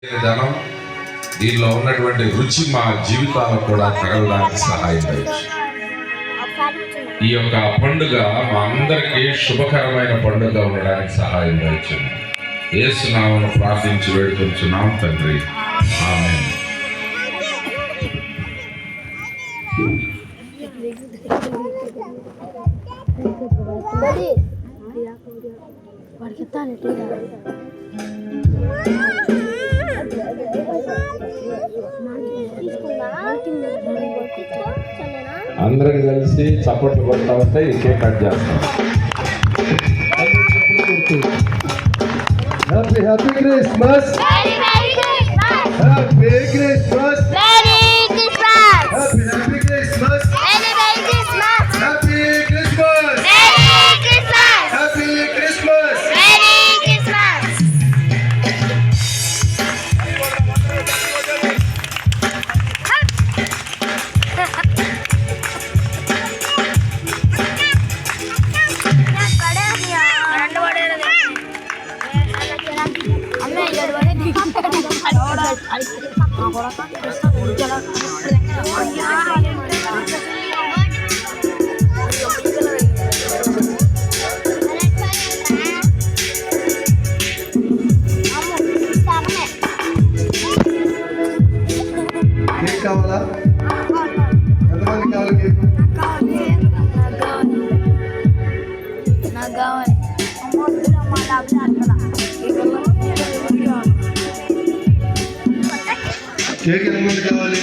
ధనం దీనిలో ఉన్నటువంటి రుచి మా జీవితాలకు కూడా తగలడానికి సహాయం చేయొచ్చు. ఈ యొక్క పండుగ మా అందరికీ శుభకరమైన పండుగ ఉండడానికి సహాయం చేయొచ్చు. యేసు నామమున ప్రార్థించి వేడుకొంచున్నాం తండ్రి, ఆమేన్. అందరం కలిసి చప్పట్లు కొడతా ఉంటే ఈ కేక్ కట్ చేస్తాం. Happy Christmas, happy Christmas, happy Christmas, happy Christmas, happy Christmas. Cake కావాలా? ఎంతమంది కావాలి కేక్? కేక్ ఎంతమంది కావాలి?